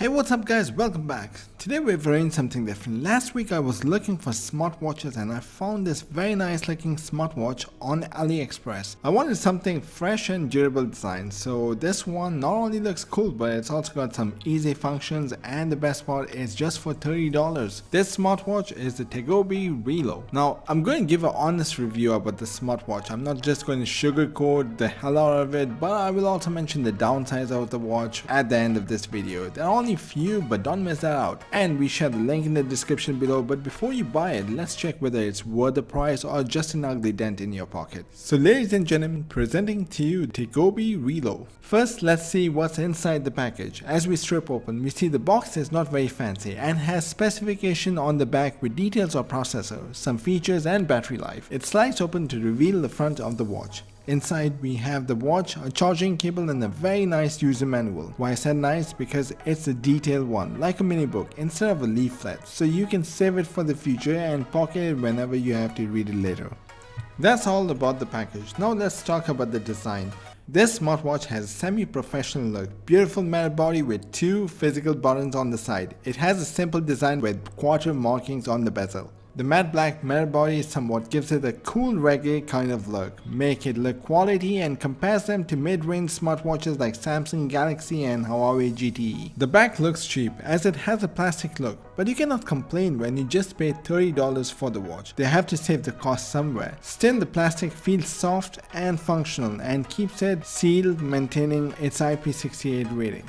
Hey, what's up guys, welcome back. Today we're wearing something different. Last week I was looking for smartwatches and I found this very nice looking smartwatch on AliExpress. I wanted something fresh and durable design, so this one not only looks cool but it's also got some easy functions, and the best part is just for $30. This smartwatch is the TAGOBEE Reloj. Now I'm going to give an honest review about the smartwatch. I'm not just going to sugarcoat the hell out of it, but I will also mention the downsides of the watch at the end of this video. There are only few, but don't miss that out. And we share the link in the description below, but before you buy it, let's check whether it's worth the price or just an ugly dent in your pocket. So ladies and gentlemen, presenting to you TAGOBEE Reloj. First, let's see what's inside the package. As we strip open, we see the box is not very fancy and has specification on the back with details of processor, some features and battery life. It slides open to reveal the front of the watch. Inside we have the watch, a charging cable and a very nice user manual. Why I said nice? Because it's a detailed one, like a mini book instead of a leaflet, so you can save it for the future and pocket it whenever you have to read it later. That's all about the package. Now let's talk about the design. This smartwatch has a semi-professional look, beautiful metal body with two physical buttons on the side. It has a simple design with quarter markings on the bezel. The matte black metal body somewhat gives it a cool reggae kind of look, make it look quality and compares them to mid-range smartwatches like Samsung Galaxy and Huawei GTE. The back looks cheap as it has a plastic look, but you cannot complain when you just paid $30 for the watch. They have to save the cost somewhere. Still, the plastic feels soft and functional and keeps it sealed, maintaining its IP68 rating.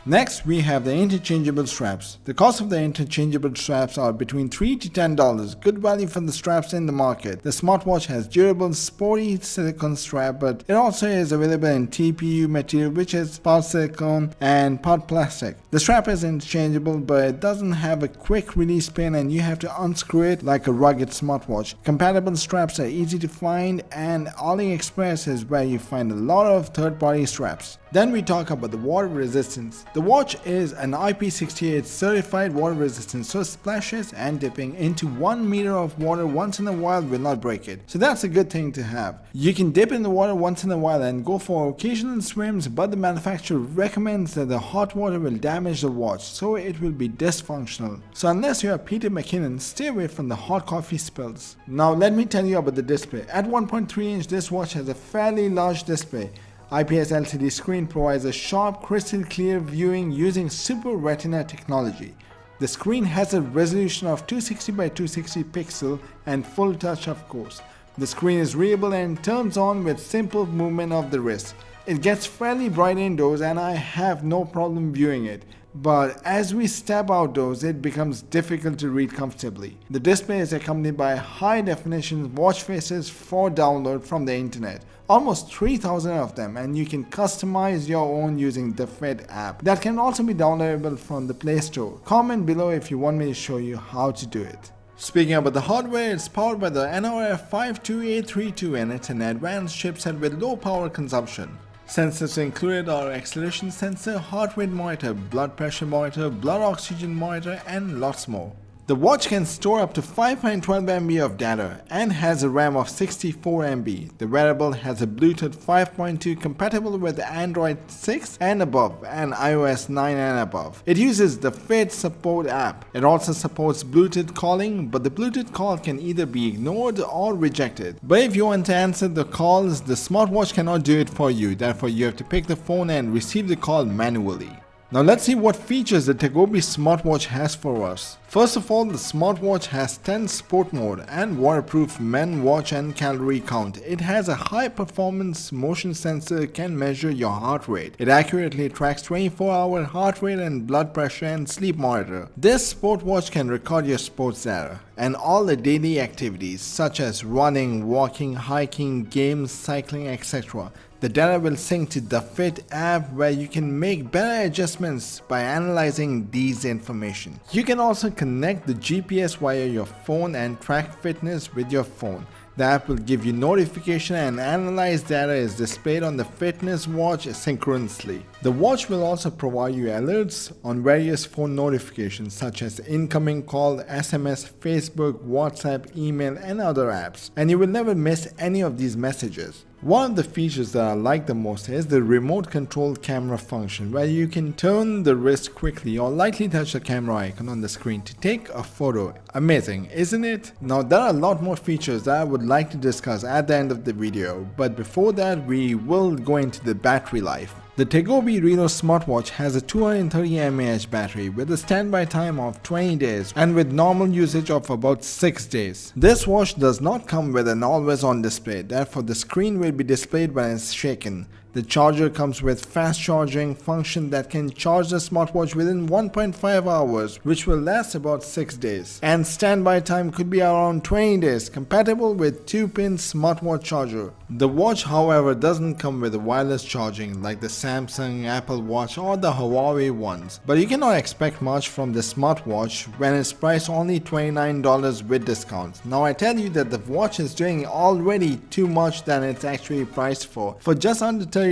Next, we have the interchangeable straps. The cost of the interchangeable straps are between $3 to $10. Good value for the straps in the market. The smartwatch has durable, sporty silicone strap, but it also is available in TPU material, which is part silicone and part plastic. The strap is interchangeable, but it doesn't have a quick release pin and you have to unscrew it like a rugged smartwatch. Compatible straps are easy to find, and AliExpress is where you find a lot of third-party straps. Then we talk about the water resistance. The watch is an IP68 certified water resistance, so splashes and dipping into 1 meter of water once in a while will not break it. So that's a good thing to have. You can dip in the water once in a while and go for occasional swims, but the manufacturer recommends that the hot water will damage the watch, so it will be dysfunctional. So unless you are Peter McKinnon, stay away from the hot coffee spills. Now let me tell you about the display. At 1.3 inch, this watch has a fairly large display. IPS LCD screen provides a sharp, crystal clear viewing using Super Retina technology. The screen has a resolution of 260 by 260 pixel and full touch, of course. The screen is readable and turns on with simple movement of the wrist. It gets fairly bright indoors and I have no problem viewing it. But as we step outdoors, it becomes difficult to read comfortably. The display is accompanied by high definition watch faces for download from the internet. Almost 3,000 of them, and you can customize your own using the Fit app. That can also be downloadable from the Play Store. Comment below if you want me to show you how to do it. Speaking about the hardware, it's powered by the NRF52832 and it's an advanced chipset with low power consumption. Sensors included are acceleration sensor, heart rate monitor, blood pressure monitor, blood oxygen monitor, and lots more. The watch can store up to 512 MB of data and has a RAM of 64 MB. The wearable has a Bluetooth 5.2 compatible with Android 6 and above and iOS 9 and above. It uses the Fit Support app. It also supports Bluetooth calling, but the Bluetooth call can either be ignored or rejected. But if you want to answer the calls, the smartwatch cannot do it for you. Therefore, you have to pick the phone and receive the call manually. Now let's see what features the TAGOBEE smartwatch has for us. First of all, the smartwatch has 10 sport mode and waterproof men watch and calorie count. It has a high performance motion sensor, can measure your heart rate. It accurately tracks 24-hour heart rate and blood pressure and sleep monitor. This sport watch can record your sports data and all the daily activities such as running, walking, hiking, games, cycling, etc. The data will sync to the Fit app where you can make better adjustments by analyzing these information. You can also connect the GPS via your phone and track fitness with your phone. The app will give you notification and analyze data is displayed on the fitness watch synchronously. The watch will also provide you alerts on various phone notifications such as incoming call, SMS, Facebook, WhatsApp, email and other apps, and you will never miss any of these messages. One of the features that I like the most is the remote controlled camera function, where you can turn the wrist quickly or lightly touch the camera icon on the screen to take a photo. Amazing, isn't it? Now there are a lot more features that I would like to discuss at the end of the video, but before that we will go into the battery life. The TAGOBEE Reloj smartwatch has a 230 mAh battery with a standby time of 20 days and with normal usage of about 6 days. This watch does not come with an always-on display, therefore the screen will be displayed when it's shaken. The charger comes with fast charging function that can charge the smartwatch within 1.5 hours, which will last about 6 days. And standby time could be around 20 days, compatible with 2-pin smartwatch charger. The watch, however, doesn't come with a wireless charging like the Samsung, Apple Watch or the Huawei ones. But you cannot expect much from the smartwatch when it's priced only $29 with discounts. Now I tell you that the watch is doing already too much than it's actually priced for. For just under $30,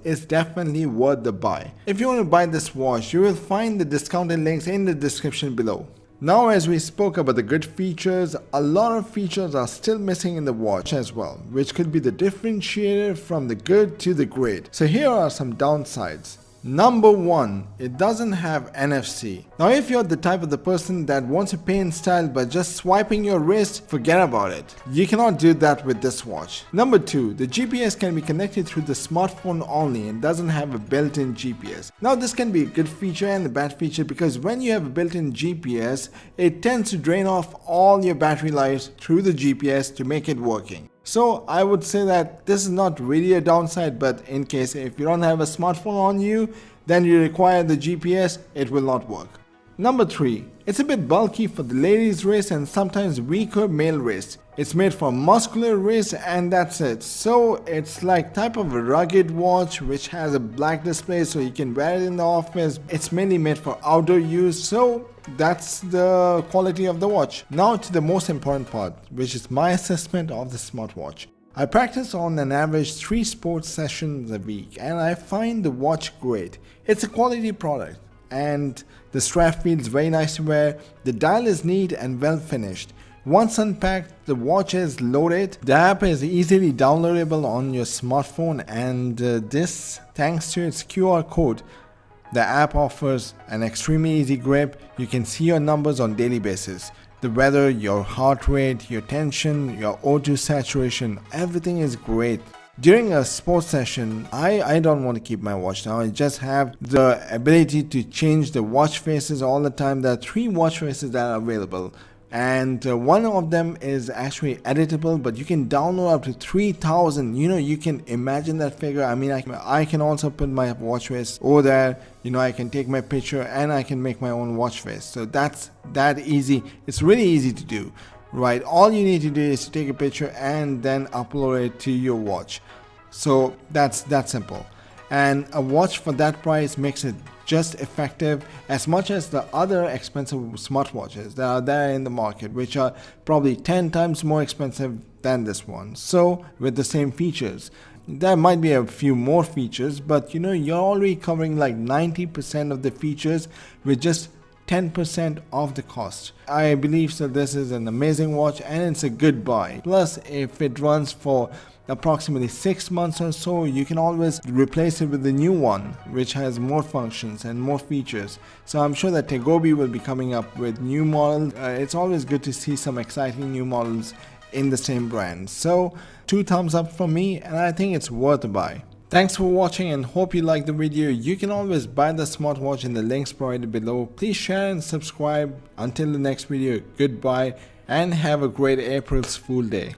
it's definitely worth the buy. If you want to buy this watch, you will find the discounted links in the description below. Now, as we spoke about the good features, a lot of features are still missing in the watch as well, which could be the differentiator from the good to the great. So here are some downsides. Number 1, it doesn't have NFC. Now if you're the type of the person that wants to pay in style by just swiping your wrist, forget about it. You cannot do that with this watch. Number 2, the GPS can be connected through the smartphone only and doesn't have a built-in GPS. Now this can be a good feature and a bad feature because when you have a built-in GPS, it tends to drain off all your battery life through the GPS to make it working. So I would say that this is not really a downside, but in case if you don't have a smartphone on you, then you require the GPS, it will not work. Number 3, it's a bit bulky for the ladies' wrist and sometimes weaker male wrist. It's made for muscular wrist and that's it. So it's like type of a rugged watch which has a black display so you can wear it in the office. It's mainly made for outdoor use, so that's the quality of the watch. Now to the most important part, which is my assessment of the smartwatch. I practice on an average 3 sports sessions a week and I find the watch great. It's a quality product and the strap feels very nice to wear. The dial is neat and well finished. Once unpacked, the watch is loaded. The app is easily downloadable on your smartphone and this thanks to its QR code. The app offers an extremely easy grip. You can see your numbers on daily basis. The weather, your heart rate, your tension, your O2 saturation, everything is great. During a sports session, I don't want to keep my watch now. I just have the ability to change the watch faces all the time. There are 3 watch faces that are available. And one of them is actually editable, but you can download up to 3,000. You can imagine that figure. I mean, I can also put my watch face over there. I can take my picture and I can make my own watch face. So that's that easy. It's really easy to do, right? All you need to do is to take a picture and then upload it to your watch. So that's that simple. And a watch for that price makes it just effective as much as the other expensive smartwatches that are there in the market, which are probably 10 times more expensive than this one. So with the same features, there might be a few more features, but you're already covering like 90% of the features with just 10% of the cost. I believe so. This is an amazing watch and it's a good buy. Plus, if it runs for approximately 6 months or so, you can always replace it with the new one which has more functions and more features. So I'm sure that TAGOBEE will be coming up with new models. It's always good to see some exciting new models in the same brand. So 2 thumbs up from me and I think it's worth a buy. Thanks for watching and hope you liked the video. You can always buy the smartwatch in the links provided below. Please share and subscribe. Until the next video, goodbye and have a great April Fool's Day.